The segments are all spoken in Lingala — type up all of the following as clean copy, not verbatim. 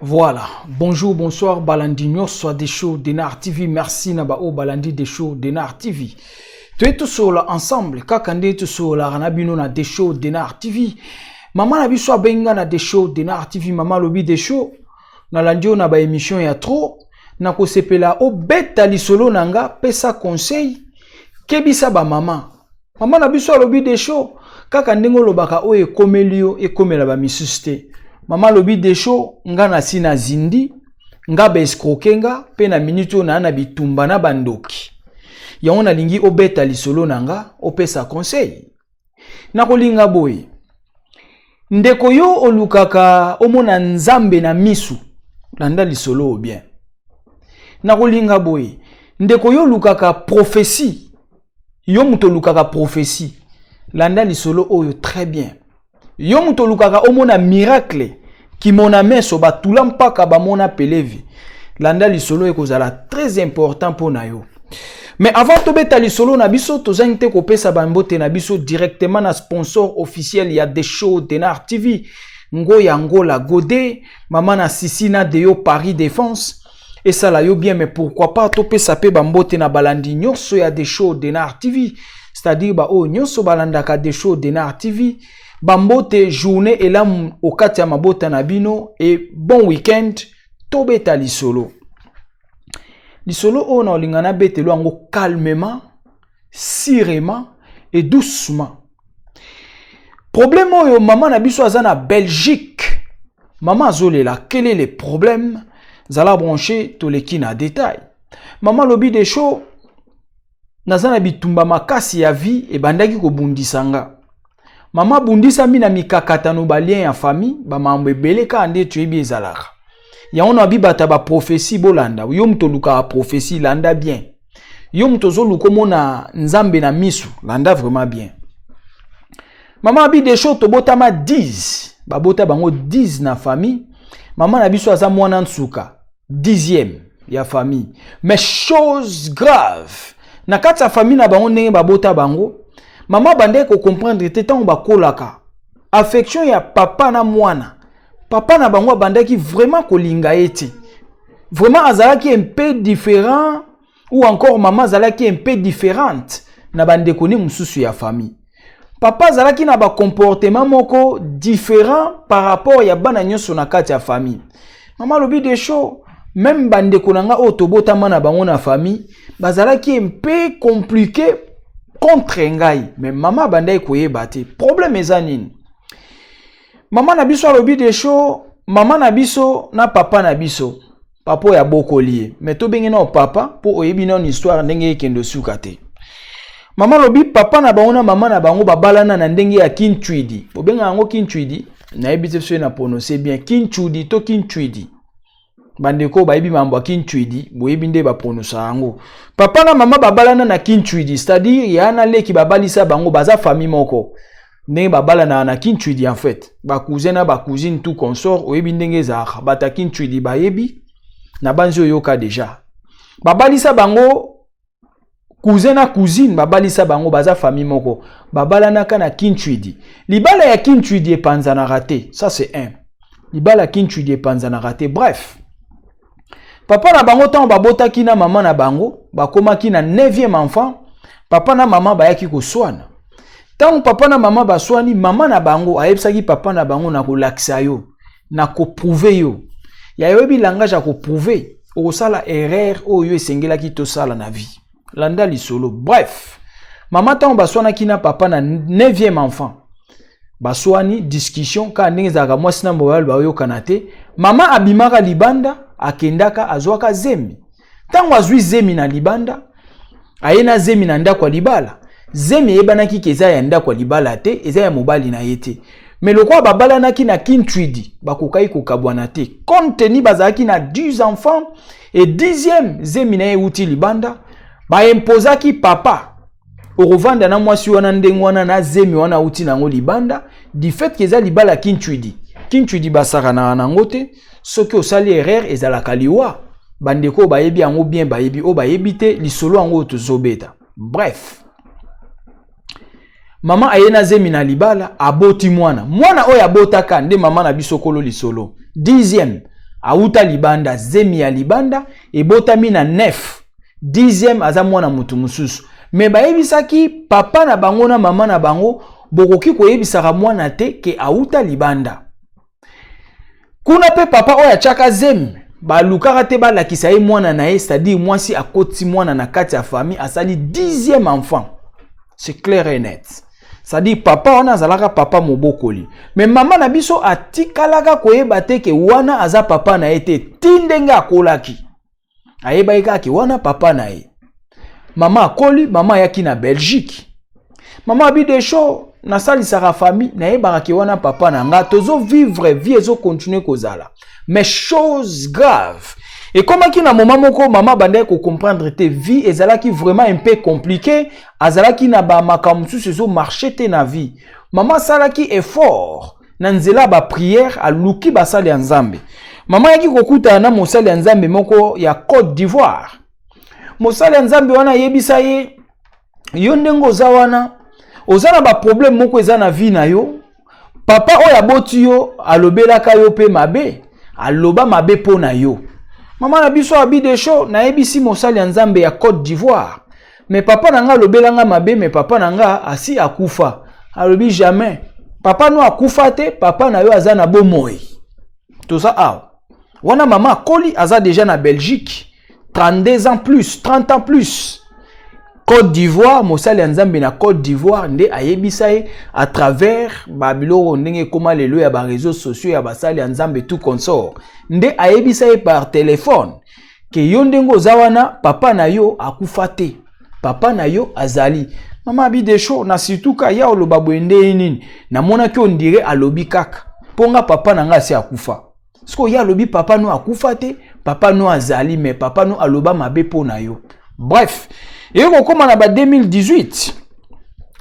Voilà, bonjour, bonsoir, Balandi soit des shows Denar TV, merci Nabao Balandi des shows Denar TV. Tu es tout seul ensemble, kakande tout seul, ranabino na des shows Denar TV. Maman nabiso benga na des shows Denar TV, maman lobby des shows. Na landio na ba émission ya trop, na ko sepela o beta li solo nanga, pesa conseil, kebisa ba maman. Maman nabiso lobby des shows, kakande ngolobaka o ekomelio ekomela ba misuste. Maman lobby des shows, nga na sina zindi, nga ba escroquenga, pe na minute na bitumba na bandoki. Ya ona lingi obeta lisolo nanga, opesa conseil. Na kolinga boy. Ndeko yo olukaka omona nzambe na misu, landa lisolo bien. Na kolinga boy. Ndeko yo olukaka prophétie. Yo muto lukaka prophétie. Landa lisolo oyo très bien. Yo muto lukaka omona miracle. Ki mona meso batula mpaka ba mona pelevi. Landa lisolo ekozala très important pour na yo. Mais avant de beta lisolo na biso tozangite ko pesa bambote na biso directement na sponsor officiel ya des shows Denar TV. Ngo ya Ngola Godé, maman na Sisina Deyo Paris Défense. Et ça la yo bien, mais pourquoi pas to pesa pe bambote na balandi nyonso ya des shows Denar TV. C'est-à-dire ba o nyonso balandaka des shows Denar TV. Bambote journée et là au katia mabota nabino et bon week-end to beta lisolo. Lisolo on a lingana betelo ango calmement, sirement et doucement. Problème yo maman na biso azana Belgique. Maman azolela, quel est le problème? Zala brancher to le kina détail. Maman lobby des shows nazana bitumba makasi ya vie et bandaki ko bundisanga. Maman bundisa mina mikakata no balien ya famille ba mambe beleka ande tuebi ezalaka. Ya ona bibata ba prophétie bolanda. Yo mto luka prophétie landa bien. Yo mto zo lukomona nzambe na misu landa vraiment bien. Maman abi des choses to botama 10. Ba bota bango 10 na famille. Maman na biso aza mwana nsuka 10e ya famille. Mais chose grave. Na kati ya famille na bango ndenge ba bota bango. Maman bande ko comprendre te tant ba kolaka. Affection ya papa na mwana. Papa na bango bandaki vraiment kolinga eti. Vraiment azalaki un peu différent ou encore maman azalaki un peu différente na bande koni mususu ya famille. Papa azalaki na ba comportement moko différent par rapport ya bana nyonso na kati ya famille. Maman lobi des shows même bande konanga otobota mana bango na famille bazalaki un peu compliqué contre ngai mais maman bandai koyeba te problème ezanini. Maman na biso alobi des shows, maman na biso na papa na biso. Papa ya bokolié. Mais to bengi na papa pour oyebi na histoire ndenge ekendo suka te. Maman lobi papa na bango na maman na bango babalana na ndenge ya kinchwidi. Bo benga yango kinchwidi, na yebi te na prononcer bien kinchudi to kinchwidi. Bandeko bayebi mambo ya kinchwidi, bo yebi nde ba prononcer yango. Papa na maman babalana na kinchwidi, c'est-à-dire yana leki babalisa bango baza famille moko. Ne babala na kinchwidi en fait ba cousin na ba cousine tout consort oyebi ndenge za bata kinchwidi bayebi na banzo yoka déjà babalisa bango cousin na cousine babalisa bango baza famille moko babala na kana kinchwidi libala ya kinchwidi epanza na raté ça c'est un libala kinchwidi epanza na raté bref papa na bango tant babota kina maman na bango bakoma kina 9e enfant papa na maman bayaki ko swana. Tant papa na maman baswani, maman na bango ayebsaki papa na bango na ko lakisa yo, na ko prouver yo. Ya yobi langage a ko prouver, o sala erreur o yo esengela ki to sala na vie. Landa lisolo. Bref, maman tant baswana ki na papa na 9e enfant. Baswani discussion ka ndenge zaka mwasi na mobile ba yo kanate, maman abimaka libanda akendaka azwaka zemi. Tant azwi zemi na libanda, ayena zemi na ndako libala. Zemi ebanaki keza ya ndako libala te, eza ya mobali na yete. Mais le quoi babalanaki na Kintwidi, bakokai kokabwanate. Compte tenu bazaki na 10 enfants et 10e zemina uti libanda, ba imposaki papa. Orovanda na mwasi wana ndenge wana na zemi wana uti nango libanda, du fait que eza libala Kintwidi. Kintwidi basaka na nango te, soki osali erreur ezalaka liwa. Bandeko bayebi yango bien bayebi o bayebi te lisolo yango tozobeta. Bref. Mama ayena zemi na libala aboti mwana. Mwana oyo abotaka nde mama na bisokolo lisolo. 10e auta libanda zemi ya libanda ebotami na 9. 10e aza mwana mutu mususu. Me bayebisaki papa na bango na mama na bango bokoki koyebisaka mwana te ke auta libanda. Kuna pe papa oyo achaka zemi ba lukaka te ba lakisa ye mwana na ye, c'est-à-dire mwasi akoti mwana na kati ya famille asali 10e enfant. C'est clair et net. C'est-à-dire papa wana azalaka papa mobokoli. Mais maman na biso atikalaka koyeba te ke wana aza papa na ye te tindenga akolaki. Ayeba ikaki wana papa na ye. Mama akoli, mama yaki na Belgique. Mama abi de show na salisaka famille na yebaka ki wana papa na nga tozo vivre vie ezo continuer kozala. Mais chose grave. Et comme qui na moment moko maman bandai ko comprendre te vie ezalaki vraiment un peu compliqué, azalaki na ba makamsu sezo marcher te na vie. Maman salaki effort na nzela ba prière a luki ba sali nzambe. Maman yaki kokuta na mosali nzambe moko ya Côte d'Ivoire. Mosali nzambe wana yebisa ye yo ndengo za wana ozana ba problème moko eza na vie na yo. Papa oya boti yo alobelaka yo pe mabe, aloba mabe po na yo. Maman na biso abi de show na ebisi mosali nzambe ya Côte d'Ivoire. Mais papa nanga lobelanga mabe, mais papa nanga asi akufa. Alobi jamais. Papa no akufa te, papa na yo aza na bomoi. Tout ça aw. Wana mama koli aza déjà na Belgique. 32 ans plus, 30 ans plus. Côte d'Ivoire, mosali nzambe na Côte d'Ivoire nde ayebisa ye à travers babilo ndenge koma lelo ya ba réseaux sociaux ya basali nzambe tout consort. Nde ayebisa ye par téléphone ke yo ndengo zawana papa na yo akufa te. Papa na yo azali. Mama abi de show na situka ya oloba bwende nini. Na mona ki on dirait alobi kaka. Ponga papa na nga si akufa. Sko ya alobi papa no akufa te, papa no azali mais papa no aloba mabe po na yo. Bref, et comme en 2018,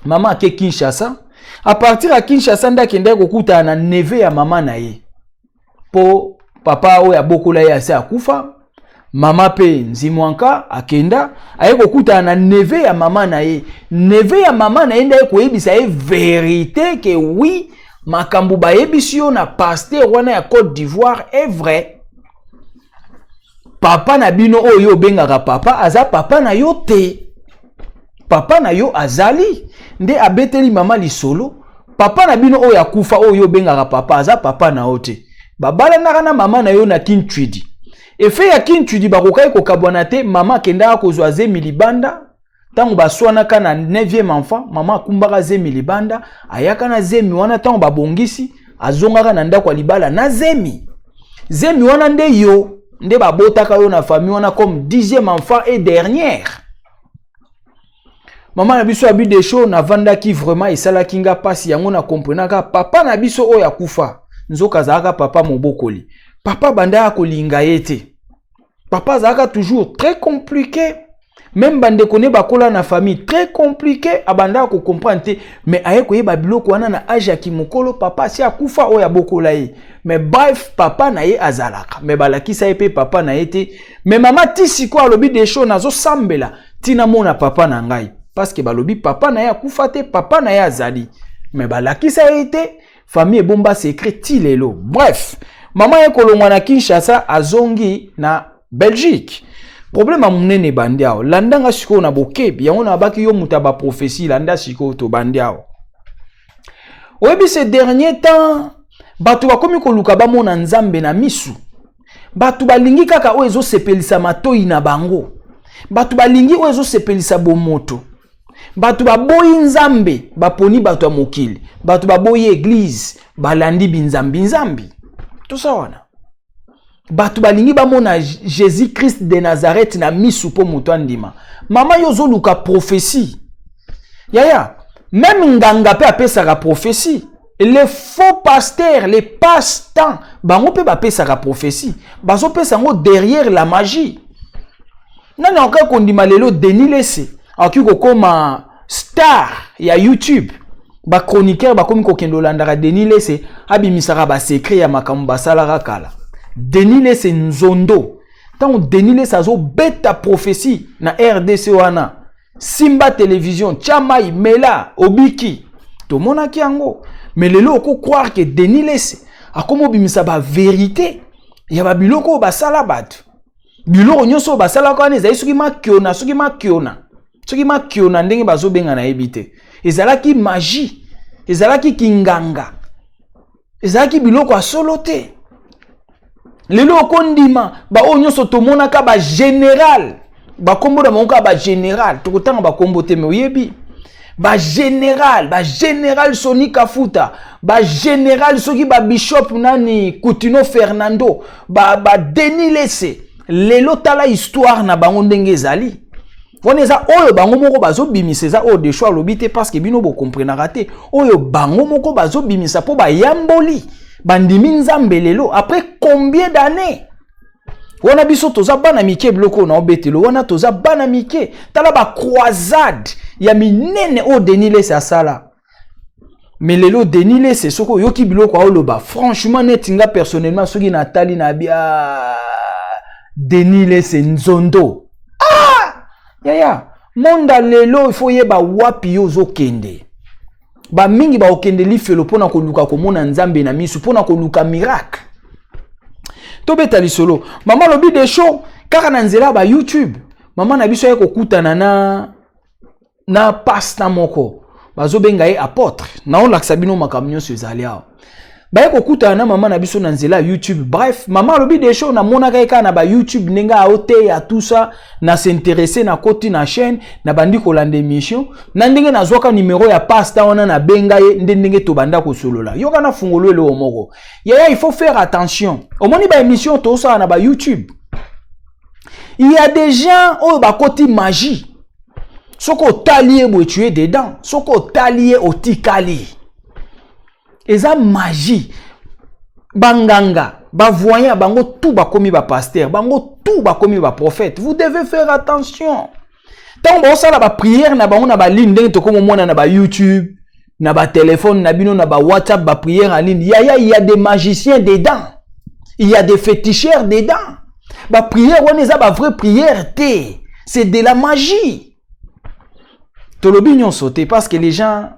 maman ke Kinshasa, à partir de Kinshasa nda kende kokuta na neve ya mama na ye. Po papa oya bokola ya se akufa, mama pe nzimwanka akenda, aye kokuta na neve ya mama na ye. Neve ya mama na ye nda koyebisa ye vérité que oui, makambu ba yebisi yo na pasteur wana ya Côte d'Ivoire est vrai. Papa na bino oyo bengaka papa aza papa na yo te. Papa na yo azali nde abeteli mama lisolo. Papa na bino oyo akufa oyo bengaka papa aza papa na yo te. Babala na mama na yo na Kintwidi. Efe ya Kintwidi bakokai kokabwana te mama kenda kozwa zemi libanda. Tango baswanaka na 9e enfant mama akumbaka zemi libanda ayaka na zemi wana tango babongisi azongaka na ndako libala na zemi. Zemi wana nde yo nde babotaka yo na famille wana comme 10e enfant et dernière. Maman na biso abi de show na vanda ki vraiment esala kinga pasi yango na comprenaka papa na biso oya kufa nzoka zaka papa mobokoli. Papa banda kolinga yete. Papa zaka toujours très compliqué. Même bande kone bakola na famille très compliqué abanda ko comprendre te mais aye ko yeba biloko wana na âge ya kimokolo papa si akufa oya bokola ye. Mais bref papa na ye azalaka mais balakisa ye pe papa na ye te mais mama tisiko alobi de show nazo sambela tina mona papa na ngai parce que balobi papa na ye akufa te papa na ye azali mais balakisa ye te famille bomba secret ti lelo. Bref mama ye kolongwa na Kinshasa azongi na Belgique. Problème à munene bandiao landanga siko na bokebi yango na baki yo muta ba prophétie landa siko to bandiao. Oyebi ces derniers temps batu bakomi koluka ba mona nzambe na misu. Batu balingi kaka o ezo sepelisa matoi na bango. Batu balingi o ezo sepelisa bomoto. Batu baboyi nzambe baponi batu ya mokili. Batu baboyi église balandi binzambi nzambi. Tout ça wana. Batu balingi bamona Jésus Christ de Nazareth na misu po moto andima. Mama yozo luka prophétie. Yaya, même nganga pe apesaka prophétie. les faux pasteurs, les passe-temps, bango pe ba pesa ka prophétie, bazo pesa ngo derrière la magie. Nani encore kondima lelo Denis Lesse, aki ko koma star ya YouTube. Ba chroniqueur ba komi ko kendo landara Denis Lesse, abimisaka ba secret ya makambo basala kala. Denis Lesse nzondo. Tant Denis Lesse azo beta prophétie na RDC wana. Simba Télévision, Chamai, Mela, Obiki. Tout le monde a kiango. Mais les locaux croire que Denis Lesse a comme bimisa ba vérité. Il y a ba biloko ba salabat. Biloko nyoso ba salaka ne zai suki ma kiona. Suki ma kiona ndenge bazo benga na ebite. Ezalaki magie. Ezalaki kinganga. Ezalaki biloko a solote. Les locaux ndima ba o nyoso to monaka ba général. Ba kombo da monka ba général. To kotanga ba kombo te me oyebi. Ba général Soni Kafuta, ba général soki ba bishop nani Coutinho Fernando, ba Denis Lesse, lelo tala histoire na bango ndenge ezali. Wone za oyo bango moko bazo bimisa za o de choix lobité parce que bino bo comprendre raté. Oyo bango moko bazo bimisa po ba yamboli, bandimi nzambe lelo après combien d'années? Wana biso toza bana mike bloko na obetelo wana toza bana mike tala ba croisade ya minene o Denis Lesse asala. Mais lelo Denis Lesse soko yoki biloko oloba franchement netinga personnellement soki na tali na bia Denis Lesse nzondo. Yaya monda lelo il faut yeba wapi yo zo kende. Ba mingi ba okende lifelo pona ko luka ko mona nzambe na misu pona ko luka miracle. Tobeta lisolo mama lobi de show kaka na nzela ba YouTube mama na biso yeko kutana na pasta moko bazo benga ye apôtre na on laksa bino makamnyo se zalia ba yeko kutana na mama na biso na nzela YouTube. Bref mama lobi de show na mona ka na ba YouTube nenga aote ya tout ça na s'intéresser na koti na chaîne na bandi ko lande émission na ndenge na zoka numéro ya pasta wana na benga ye ndenge to banda ko solola yoka na fungolo le omoko il faut faire attention au moni ba émission to ça na ba YouTube. Il y a des gens oh ba koti magie soko talié bo tu es dedans soko talié au tikali eza magie banganga ba voyant bango tout ba komi ba pasteur bango tout ba komi ba prophète. Vous devez faire attention tant bon ça la ba prière na bango na ba ligne ndenge to komo mona na ba YouTube na ba téléphone na bino na ba WhatsApp ba prière en ligne. Il y a des magiciens dedans, il y a des féticheurs dedans. Ba prière on eza ba vraie prière té, c'est de la magie. Tolobi nyon sauté parce que les gens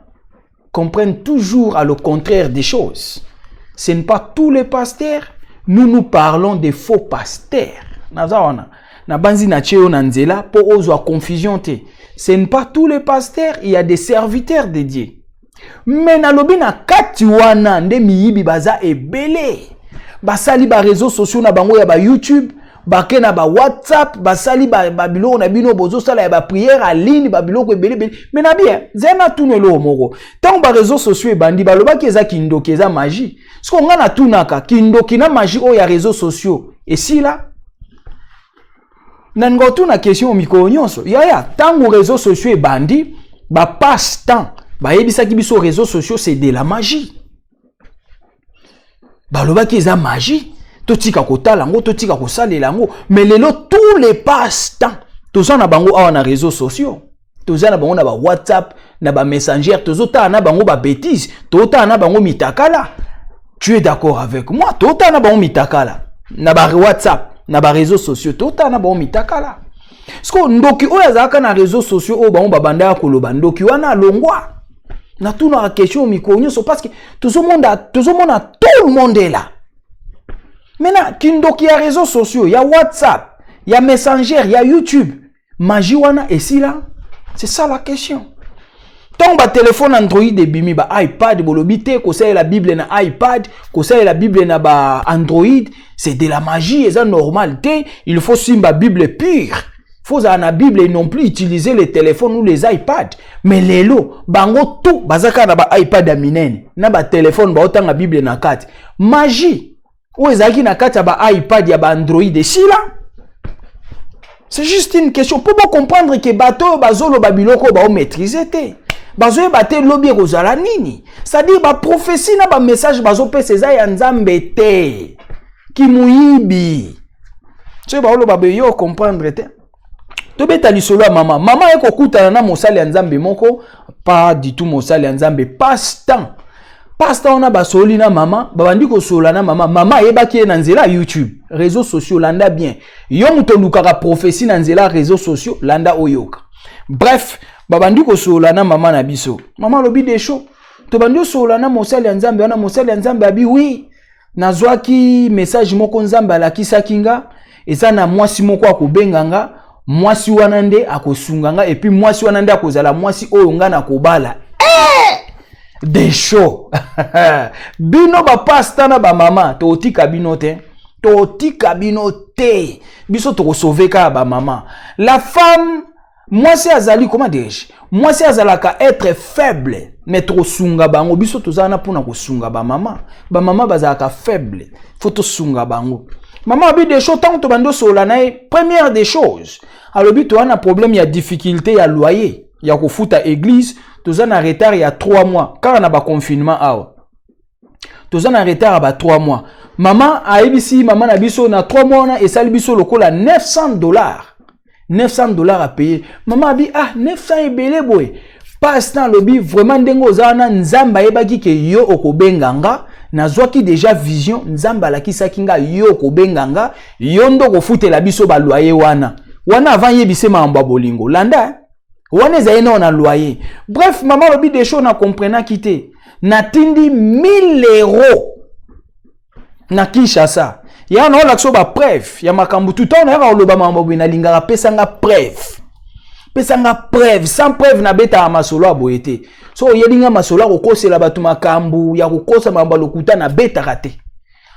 comprennent toujours à le contraire des choses. Ce n'est pas tous les pasteurs. Nous parlons des faux pasteurs. Na banzi na cheo na nzela po ozo confusion te. Ce n'est pas tous les pasteurs, il y a des serviteurs dédiés. Mais na lobi na kati wana nde miyibi baza ebele. Basali ba réseaux sociaux na bango ya ba YouTube, bake na ba WhatsApp, basali ba biloko na bino bozo sala ya ba prière en ligne, ba biloko ebele. Mais na bien, zena tunelo moko. Tant ba réseaux sociaux bandi baloba ki eza kindoki eza magie. Ce qu'on a tunaka kindoki na magie o ya réseaux sociaux. Et si là nango tuna question miko nyonso. Yaya tango réseaux sociaux bandi ba passe temps. Ba yebisa ki biso réseaux sociaux c'est de la magie. Baloba ki eza magie. Totika kotala ngo totika kosalela ngo mais lelo tous les passe-temps toza na bango awa na réseaux sociaux toza na bango na ba WhatsApp na ba Messenger tozota na bango ba bêtises tota na bango mitakala. Tu es d'accord avec moi? Tota na bango mitakala na ba WhatsApp na ba réseaux sociaux tota na bango mitakala. Sko ndoki oya zaka na réseaux sociaux o bango babanda koloba ndoki wana longwa na tuna la question mikonyo so parce que tout le monde est là. Maintenant, kindoki ya réseaux sociaux, il y a WhatsApp, il y a Messenger, il y a YouTube. Magie wana et si là, c'est ça la question. Tant ba téléphone Android et bimi ba iPad bolobité, ko ça la Bible na iPad, ko ça la Bible na ba Android, c'est de la magie et ça normalité, il faut suivre la Bible pure. Faut à la Bible et non plus utiliser les téléphones ou les iPads. Mais les lots, bango tout bazaka na ba iPad a minene, na ba téléphone ba autant la Bible na carte. Magie. Ou ezaki na kati ya ba iPad ya ba Android et si là c'est juste une question pour comprendre que bateau bazolo babiloko ba maîtriser té bazo yebate lobby kozala nini. C'est-à-dire ba prophétie na ba message bazo pesa eza ya nzambe te. Ki muyibi. Tu ba oloba be yo comprendre te. To beta lisolo ya mama. Mama eko kutana na mosali ya nzambe moko, pas du tout mosali ya nzambe, passe-temps. Passe-temps on a basoli na mama, babandi ko sola na mama. Mama yebaki na nzela YouTube, réseaux sociaux landa bien. Yo muto lukaka prophétie na nzela réseaux sociaux landa oyoka. Bref, babandi ko sola na mama na biso. Mama lobi de show. To bandi sola na mosali ya nzambe, wana mosali ya nzambe abi oui. Nazwaki message moko nzambe alakisa kinga, eza na mwasi moko akobenganga, mwasi wana nde akosunganga et puis mwasi wana nde akozala mwasi oyo nga na kobala. Des shows. Bino ba pasta na ba mama, to tika bino te. To tika bino te. Biso to sauver ka ba mama. La femme, mwasi azali comment dirais-je? Mwasi azalaka être faible, mais trop sunga bango. Biso to zana pona ko sunga ba mama. Ba mama bazalaka faible. Faut to sunga bango. Maman a des choses tant que bando solanae. Première des choses. Alors bi to a un problème, il y a difficulté, il y a loyer. Il y a ko foot à église. Tous en retard il y a 3 mois. Car on a pas confinement. Tous en retard à 3 mois. Maman a ici, maman a biso na 3 mois na et ça biso le cola $900. $900 à payer. Maman a dit ah 900 et belé boy. Pas tant lobby vraiment dengo zana nzamba ebaki ke yo okobenganga nazwaki déjà vision nzamba la kisakinga yo okobenganga yo ndo ko futela biso ba loyer wana. Wana avant yebise mamba bolingo. Landa wana ezayena na loyer. Bref, maman lobi des choses na comprena kité. Natindi 1000 € na Kinshasa. Ya na lakso ba preuve ya makambu tout on era loba mamba bina lingara pesanga preuve. Pesanga preuve, sans preuve na beta masolo aboyete. So yelinga masolo kokosela batu makambu ya kokosa mamba lokuta na beta raté.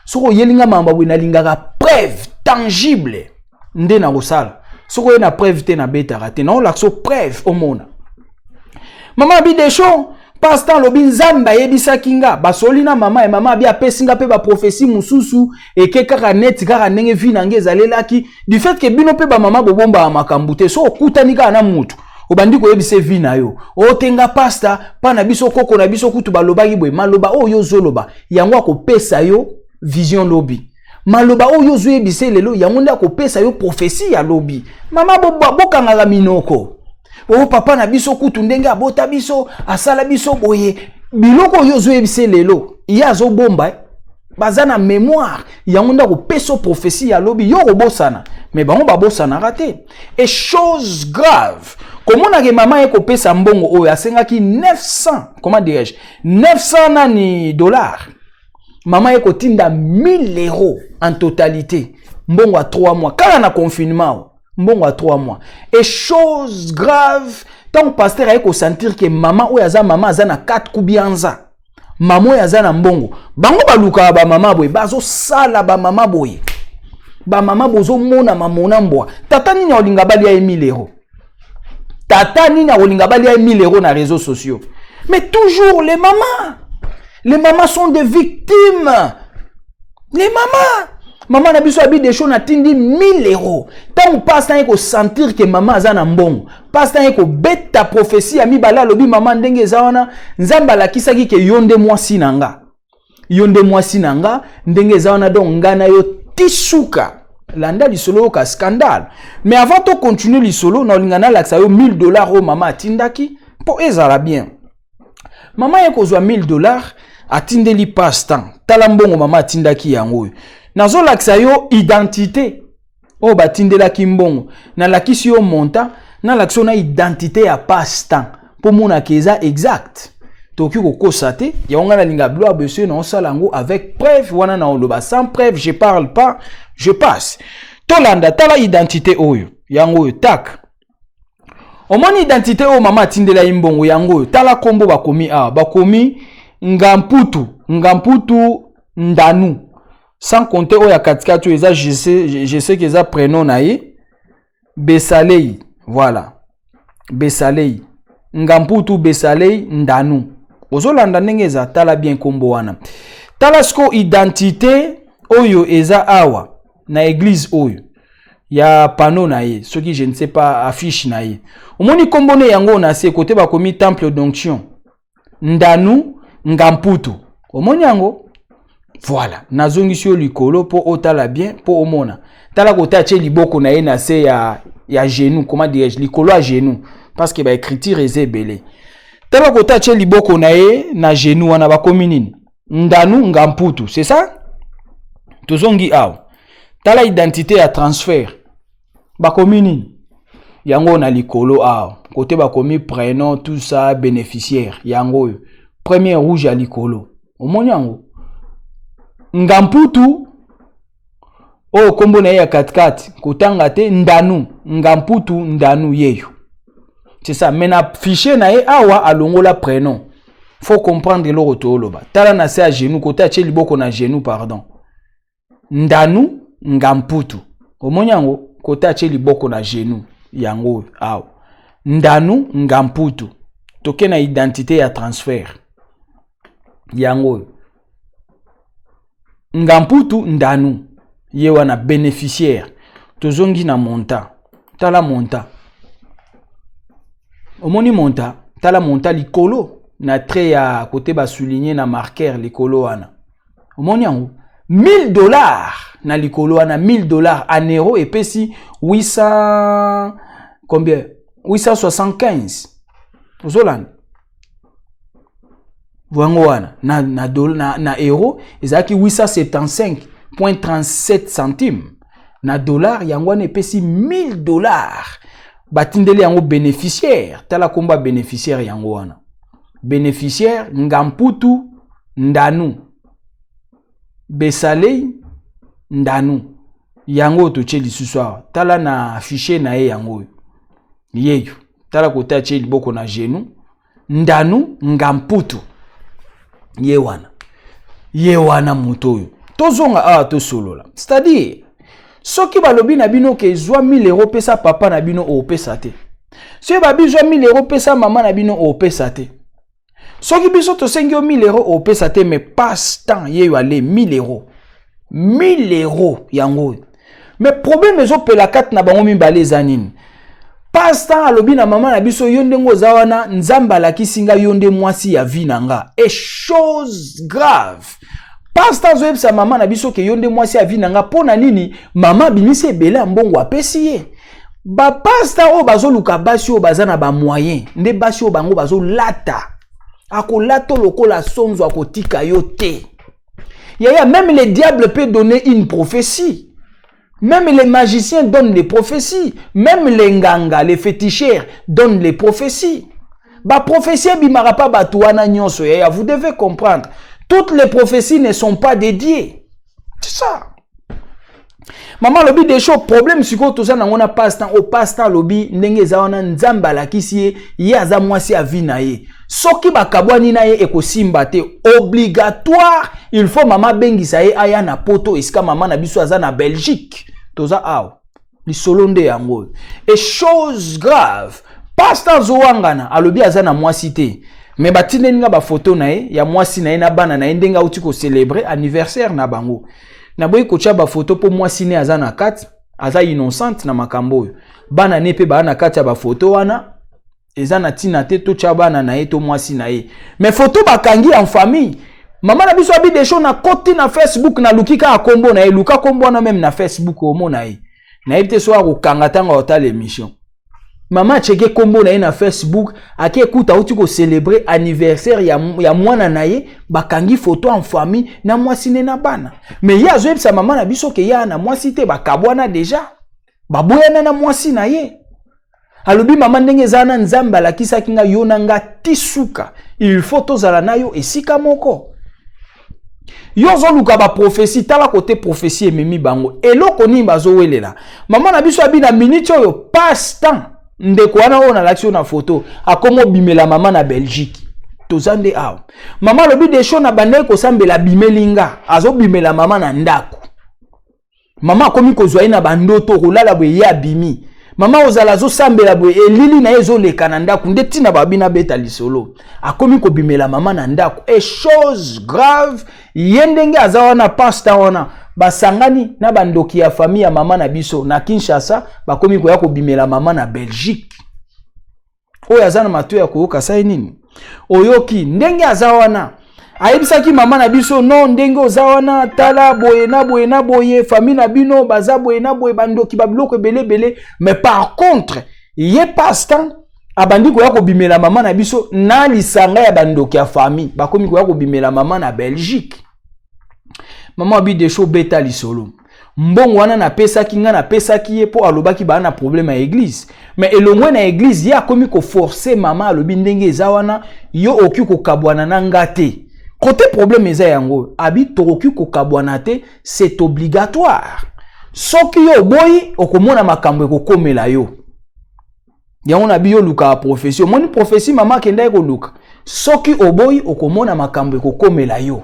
So yelinga mamba bina lingara preuve tangible nde na kosala. So ko na preuve te na beta raté. Na lakso preuve au mona. Maman bi des choses pastant lobi nzamba yebisa kinga basoli na mama e mama bi apesinga pe ba prophétie mususu et ke kaka net kaka ndenge vi nange zalelaki du fait que bino pe ba mama bobomba makambute so okutanika na mutu obandi ko yebise vi na yo otenga pasta pa na biso koko na biso kutu balobaki boy maloba oyo zoloba yango akopesa yo vision lobi maloba oyo zo yebise lelo yango nda akopesa yo prophétie ya lobi mama bokanga minoko. Oh papa na biso kutu ndenge abota biso asala biso boye biloko yo zo yebise lelo ya zo bomba bazana mémoire yango nda ko peso prophétie ya lobi yo robosana mais bango babosana raté et chose grave comment na ke mama eko pesa mbongo oyo asengaki 900 comment dirais-je 900 nani dollars mama eko tinda 1000 € en totalité mbongo à 3 mois kala na confinement mbongo à 3 mois. Et chose grave, tant pasteur a sentir que maman ou yaza maman azana 4 kubianza. Maman yazana mbongo. Bango baluka ba mama boy, bazo sala ba mama boy. Ba mama bozo mona mamona mboa. Tata nini olinga bali ya 1000 €. Tata nini olinga bali ya 1000 € na réseaux sociaux. Mais toujours les mamans. Les mamans sont des victimes. Les mamans. Maman na biso abi des choses na tindi 1000 €. Tant passe temps ko sentir que maman azana mbongo. Passe temps ko beta prophétie ami bala lobi maman ndenge zawana nzamba la kisaki ke yonde mwasi nanga. Yonde mwasi nanga ndenge zawana donc ngana yo tisuka. Landa lisolo ka scandale. Mais avant de continuer lisolo na lingana laksa yo 1000 $ au maman atindaki po ezala bien. Maman yeko zwa 1000 $ atindeli passe temps. Tala mbongo maman atindaki yango. Nazo laksa yo identité o batindela kimbongo na lakisi yo monta na lakso na identité ya passe-temps pour mona keza exact toki ko kosate ya onga na linga bloa besoin na osalango avec preuve wana na oloba sans preuve je parle pas je passe tolanda tala identité oyo yango tak o moni identité o mama tindela imbongo yango tala kombo bakomi bakomi ngamputu ndanu. Sans compter oya katika tu eza je sais que eza prénom naïe Besalei voilà Besalei Ngamputu Besalei ndanu ozolanda ndenge eza tala bien kombo wana tala sko identité oyo eza awa na église oyo ya panneau na ye, ce qui je ne sais pas affiche na ye. Omoni kombone yango na se côté ba komi temple d'onction. Ndanu Ngamputu. Omoni yango. Voilà, nazongisi yo likolo po otala bien po omona. Tala kota che liboko na ye na se ya genou, comment dirais-je, likolo à genou parce que ba écriture ezebele. Tala kota che liboko na ye na genou wana ba komi nini? Ndanu Ngamputu, c'est ça? Tozongi aw. Tala identité ya transfert. Ba komi nini? Yango na likolo aw. Côté ba komi prénom tout ça bénéficiaire. Yango premier rouge à likolo. Omoni yango. Ngamputu o kombo na ya 4-4 kotanga te Ndanu Ngamputu Ndanu yeyo. C'est ça. Mais na fichier na ye awa alongola prénom. Faut comprendre le rotoloba. Tala na se à genou kota che liboko na genou pardon. Ndanu Ngamputu. Omoni yango kota che liboko na genou yango awa. Ndanu Ngamputu. Toke na identité ya transfert. Yango. Ngamputu Ndanu. Ye wana bénéficiaire. Tozongi na monta. Tala monta. Omoni monta. Tala monta likolo. Na trait ya côté ba souligné na marqueur likolo wana. Omoni yango. $1000 na likolo wana. $1000 en euros et puis si 800 combien? 875. Ozolan. Wango wana na euro ezaki 875.37 centimes na dollar yango wana epesi $1000 batindeli yango bénéficiaire tala komba bénéficiaire yango wana bénéficiaire Ngamputu Ndanu Besalei Ndanu yango toche lisusu awa tala na fichier na ye yango yeyo tala kota che liboko na genou Ndanu Ngamputu Yewana mutoyo. Tozonga awa to solola. C'est-à-dire, soki balobi na bino ke zwa 1000 euros pesa papa na bino o pesa te. Soki babi zwa 1000 euros pesa maman na bino o pesa te. Soki biso to sengi 1000 euros o pesa te mais passe temps yeyo ale 1000 euros. 1000 euros yango. Mais problème ezo pela kat na bango mibale zanini. Pasteur alobi na maman na biso yonde ngoza wana nzamba la kisinga yonde mwasi ya vinanga. Et chose grave. Pasteur zoeb sa maman na biso ke yonde mwasi ya vinanga pona nini mama bimise bela mbongo apesi ye. Ba pasteur o bazo luka basi o bazana ba moyen. Nde basi o bango bazo lata. Ako lato lokola sonzo akotika yo te. Yaya même le diable peut donner une prophétie. Même les magiciens donnent les prophéties. Même les nganga, les féticheurs donnent les prophéties. Ba prophétie bimara pa batuana nyonso ya. Vous devez comprendre. Toutes les prophéties ne sont pas dédiées. C'est ça. Maman lobi des choses problème siko to ça na pasteur au pasteur lobi ndenge za wana nzamba la kisi ye aza mwasi avina ye. Soki bakabwani na ye ekosimba te obligatoire il faut mama bengisa ye aya na poto esika mama na biso aza na Belgique. Toza aw li solonde yango et chose grave pasteur Zoangana alobi aza na mwasi te mais batine nga ba photo na ye ya mwasi na ye na bana na ye ndenga uti ko célébrer anniversaire na bango na boyi ko tia ba photo po mwasi ne aza na kati aza innocente na makambo bana ne pe ba na kati ya ba photo wana eza na tina te to tia bana na ye to mwasi na ye mais photo bakangi en famille. Maman na biso abi des choses na koti na Facebook na lukika akombo na ye luka kombo na même na Facebook omo na ye na yebite so akokanga tanga otala émission maman cheke kombo na ye na Facebook ake ekuta uti ko célébrer anniversaire ya mwana na ye bakangi photo en famille na mwasi ne na bana mais ya zo yebisa maman na biso ke ya na mwasi te bakabwana déjà baboyana na mwasi na ye alobi mama ndenge zana nzamba la kisaki nga yonanga tisuka il faut tozala na yo esika moko. Yozo luka ba prophétie tala côté prophétie ememi bango eloko ni bazo welela mama na biso abi na minute oyo passe temps ndeko wana ona l'action na photo akomo bimela mama na Belgique tozande aw mama lobi de show na bande ko sambela bimelinga azo bimela mama na ndako mama akomi ko zwa ina bandoto rolala bwe ya bimi mama ozala zo sambela bwe elili na ezo leka na ndako ndeti na babina beta lisolo akomi ko bimela mama na ndako et chose grave yendenge azawana pasteur wana basangani na bandoki ya famille ya mama na biso na Kinshasa bakomi koya ko bimela mama na Belgique. Oyo azana matu ya koyoka sai nini? Oyoki ndenge azawana. Ayebisaki mama na biso non ndenge ozawana tala boye na boye famille na bino baza boye na boye bandoki babiloko belé mais par contre ye pastan abandi koya ko bimela mama na biso na lisanga ya bandoki ya famille bakomi koya ko bimela mama na Belgique. Maman abi de show beta lisolo. Mbongo wana na pesa ki nga na pesa ki ye po alobaki ba na problème à église. Mais elongwe na église ya komi ko forcer maman alobi ndenge eza wana yo oki ko kabwana na ngate. Côté problème eza yango abi tokoki ko kabwana te, c'est obligatoire. Soki yo boyi okomona makambo ekokomela yo. Yango na biyo luka profession. Moni profession maman kenda ko luka. Soki oboyi okomona makambo ekokomela yo.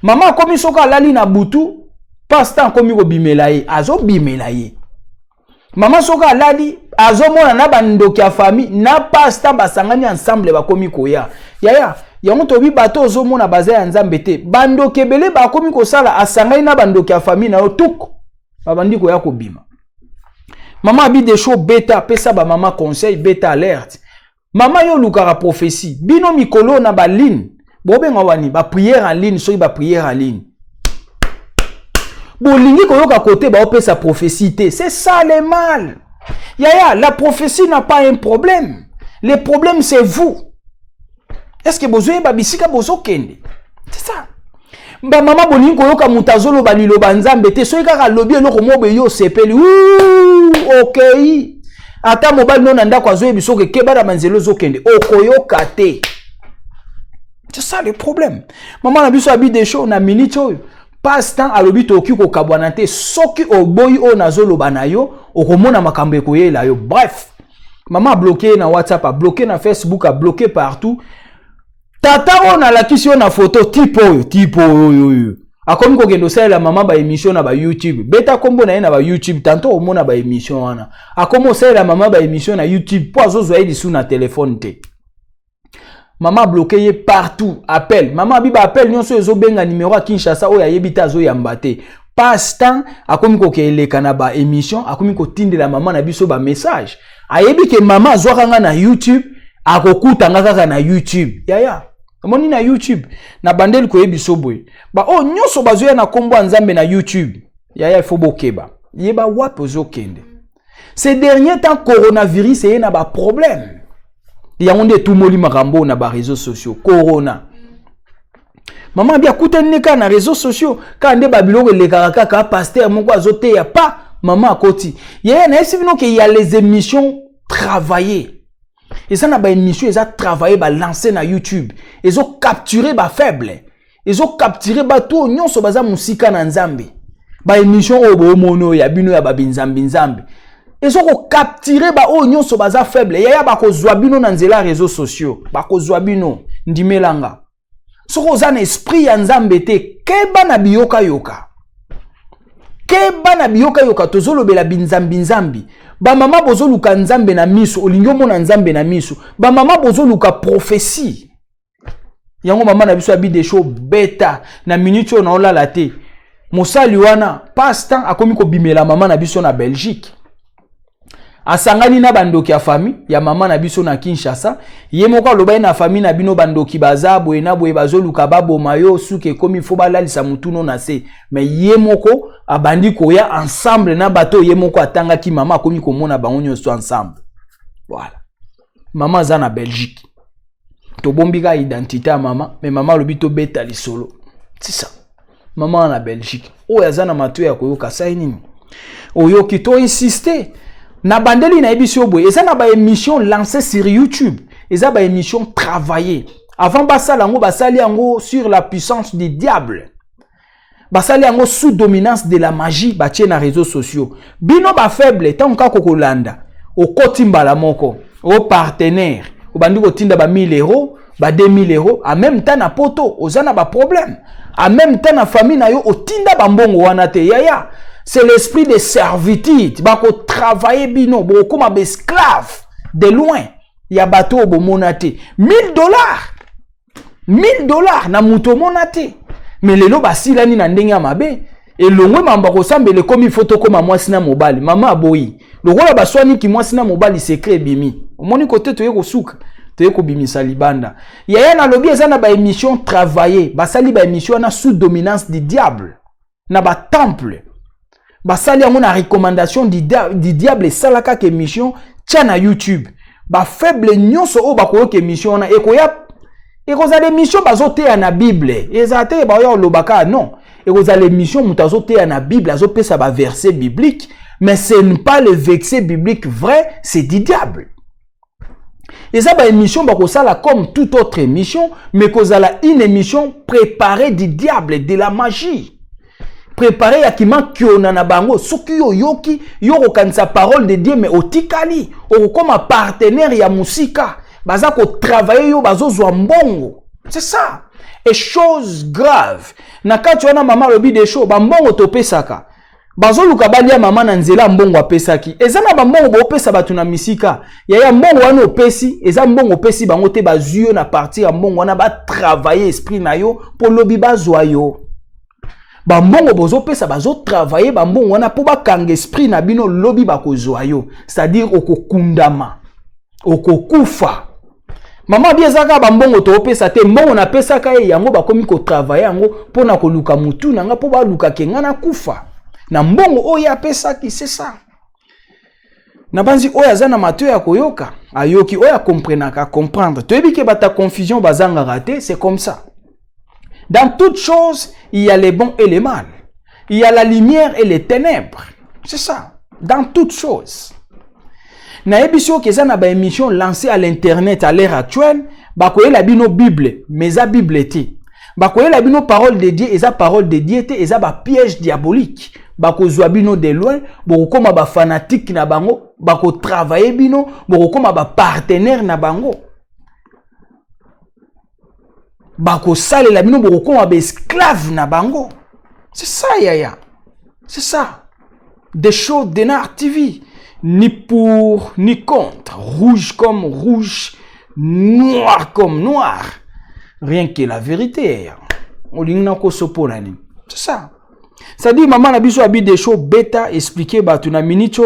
Maman komi soka lali na butu, pastan komi ko bimela ye, azo bimela ye. Maman soka lali, azo mona na bandoki ya famille, na pastan basangani ensemble bakomi koya. Yaya, yango tobi bato ozo mona baza ya nzambe te. Bandoki ebele bakomi kosala asangani na bandoki ya famille na yo tuko. Babandi koya ko bima. Maman abi de show beta, pesa ba maman conseil, beta alerte. Maman yo lukara prophétie, bino mikolo na ba ligne. Bobenga wani ba prière en ligne, soki ba prière en ligne. Bolingi koyoka côté ba opesa prophétie te, c'est ça le mal. Yaya, la prophétie n'a pas un problème. Le problème c'est vous. Est-ce que bozoye ba bisika bozo kende? C'est ça. Ba mama bolingi koyoka mutazolo ba lilo banzambe te, soki kaka lobi eloko mobe yo sepeli. OK. Ata mobali non anda kwa zoye bisoke keba da manzelo zo kende. Okoyoka te. C'est ça le problème. Maman na biso abi des choses na minute oyo. Pas temps alobi toki ko kabwana te soki oboyi o nazoloba na yo okomona makambo ekoyela yo. Bref. Maman a bloqué na WhatsApp, a bloqué na Facebook, a bloqué partout. Tata on a la question na photo tipo oyo. Akomi ko gendo sala maman ba émission na ba YouTube. Beta kombo na ye na ba YouTube tantôt o mona ba émission wana. Akomo sala maman ba émission na YouTube po azozo ayi disu na téléphone te. Maman bloqué partout, appel. Maman biba appel nyonso ezo benga numéro à Kinshasa oya yebita zo yambate. Pas temps akomi ko keleka na ba émission, akomi ko tindela maman na biso ba message. Ayebi ke maman azwaka na YouTube, akokuta ngaka na YouTube. Yaya. Amoni na YouTube na bandeli ko yebiso boy. Ba o nyonso bazoya na kombo nzambe na YouTube. Yaya faut bokeba. Yeba wapo zo kende. Ces derniers temps coronavirus est na ba problème. Il y a un tout moli marambo na ba réseaux sociaux corona. Maman bien kuteneka na réseaux sociaux quand nde babiloko le kaka pasteur moko azote ya pas maman akoti. Yaya na esi vino que il y a les émissions travailler. Et ça na ba émission ils a travaillé ba lancer na YouTube. Ils ont capturé ba faible. Ils ont capturé ba tout nyonso baza musika na nzambe. Ba émission obo mono ya bino ya ba binzambi nzambe. Ils ont capturé ba o nyonso baza faible. Yaya ba ko zwabino na nzela réseaux sociaux. Ba ko zwabino ndimelanga. Soko zana esprit ya nzambe te keba na biyoka yoka. Keba na biyoka yoka tozolobela binzambi nzambi. Ba mama bozoluka nzambe na miso, olingo mona nzambe na miso. Ba mama bozoluka prophétie. Yango mama na biso abi des show beta na minute on ola la te. Mosali wana passe temps akomi ko bimela mama na biso na Belgique. Asangani na bandoki ya famille ya mama na biso na Kinshasa ye moko loba na famille na bino bandoki baza boye na boye bazoluka babo mayo suke komi fo balalisa mutuno na se mais ye moko abandi koya ensemble na bato ye moko atanga ki mama akomi komona bango nyonso ensemble. Voilà. Mama za na Belgique. To bombika identité ya mama mais mama lobi to beta lisolo. C'est ça. Mama na Belgique. Oya za na matu ya koyoka sai nini? Oyo kito insister. Na bandeli na ebisio boye eza na ba émission lancée sur YouTube eza ba émission travaillée avant basala yango basali yango sur la puissance du diable basali yango sous dominance de la magie batie na réseaux sociaux bino ba faible tant ka kokolanda okoti mbala moko o partenaire obandi kotinda ba 1000 euros ba 2000 euros en même temps na poto ozana ba problème en même temps na famille na yo otinda ba mbongo wana te yaya. C'est l'esprit de servitude. Bako travailler bino, boko ma esclave de loin. Ya bateau bo monate. $1000. $1000 na muto monate. Mais lelo basila ni na ndenge ya mabe. et longwe mamba ko sambele komi photo koma mwasi na mobali mama aboyi lokola baswani ki mwasi na mobali secret bimi omoni côté toye ko suka toye ko bimisa libanda yaya na lobi ezana ba émission travailler basali ba émission na sous dominance du diable na ba temple basali yango na recommandation du diable salaka ke émission tia na YouTube ba faible nyonso o bakoyo ke émission na ekoya ekozala émission bazoteya na Bible ezate ba yo lobaka non ekozala émission mutazoteya na Bible azopesa ba verset biblique mais ce n'est pas le verset biblique vrai, c'est du diable. Et ça ba émission bakosala comme toute autre émission mais kozala une émission préparée du diable, de la magie. Préparé ya kima kiona na bango soki yo yoki yo kanisa parole de Dieu mais otikali o comme partenaire ya musika baza ko travailler yo bazozwa mbongo. C'est ça. Et chose grave na kati wana mama lobi de show ba mbongo topesaka bazoluka balia mama na nzela mbongo apesaki eza na ba mbongo bo pesa batu na misika ya mbongo wana opesi eza mbongo opesi bango te bazuyo na partir ya mbongo wana ba travailler esprit na yo po lobi bazwa yo. Bambongo bozo pesa bazo travailler bambongo wana po bakanga esprit na bino lobi bakozwa yo, c'est-à-dire okokundama okokufa. Mama biezaka bambongo to pesa te mbongo na pesa ka yango bakomi ko travailler yango pona ko luka mutu nanga po ba luka kenga na kufa na mbongo oya pesa ki c'est ça. Na banzi oya zana mato ya koyoka ayoki oya comprendre toyebi ke bata confusion bazanga raté, c'est comme ça. Dans toutes choses, il y a les bons et les mal. Il y a la lumière et les ténèbres. C'est ça. Dans toutes choses. Na émission que ça na ba émission lancée à l'internet à l'ère actuelle, ba koye la bino Bible, mais za Bible ti. Ba koye la bino parole de Dieu, et za parole de Dieu et za ba piège diabolique. Ba ko zwa bino de loin, bo koma ba fanatique na bango, ba ko travailler bino, bo koma ba partenaire na bango. Bako sale la bino boko koma ba esclave na bango. C'est ça yaya. C'est ça. Des shows d'Enar TV. Ni pour ni contre. Rouge comme rouge. Noir comme noir. Rien que la vérité yaya. Olingna ko soponani. C'est ça. Ça dit maman na biso abi des shows bêta expliquer batu na minute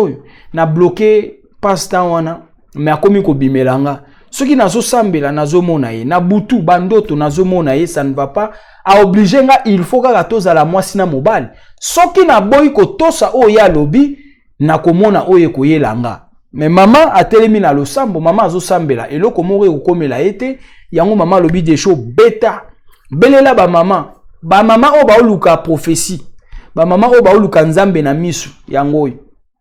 na bloqué passe temps wana mais akomi ko bimelanga. Ce qui nazo sambela nazo mona ye na butu bandoto nazo mona ye ça ne va pas a obliger nga il faut ka toza la mwasi na mobali soki na boy ko tosa o ya lobi na komona oye ko yelanga mais maman atelemi na losambo maman azo sambela eloko moko ekomela ete yango maman lobi des shows bêta belela ba maman o ba oluka prophétie ba maman o ba oluka nzambe na misu yango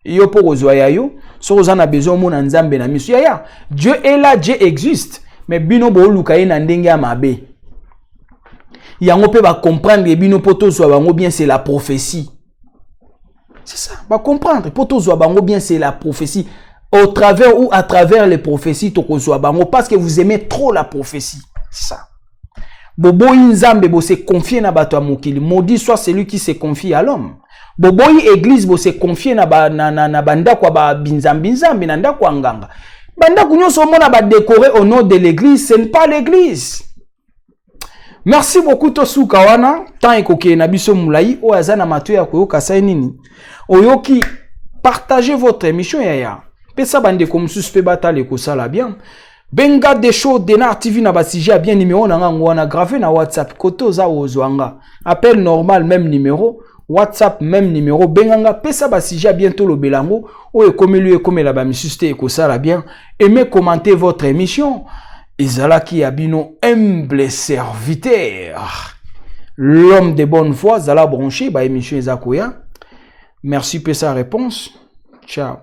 yo poko zwa yayo so za na besoin mona nzambe na misu ya Dieu est là, Dieu existe mais bino bo luka ye na ndenge ya mabe yango pe ba comprendre bino poto zwa bango bien c'est la prophétie. C'est ça, ba comprendre poto zwa bango bien c'est la prophétie au travers ou à travers les prophéties to ko zwa bango parce que vous aimez trop la prophétie. C'est ça. Bobo nzambe bo se confier na bato mokili maudit soit celui qui se confie à l'homme. Boboyi église bo se confier na banda kwa ba binzambi na nda kwa nganga. Banda kunyoso mona ba décorer au nom de l'église, ce n'est pas l'église. Merci beaucoup Tosuka wana, tant ekoke na biso mulai o azana mato ya koyoka sai nini. Oyoki partagez votre émission yaya. Pesa bande comme suspect batale ko sala bien. Benga des shows d'Enar TV na basija bien numéro na ngango wana gravé na WhatsApp koto za ozwanga. Appel normal même numéro. WhatsApp même numéro benganga pesa basija bientôt le belango o ekomelu ekomela ba misuste ekosala bien aimez commenter votre émission ezalaki abino humble serviteur l'homme de bonne foi zala branché ba émission ezakoya merci pesa réponse ciao.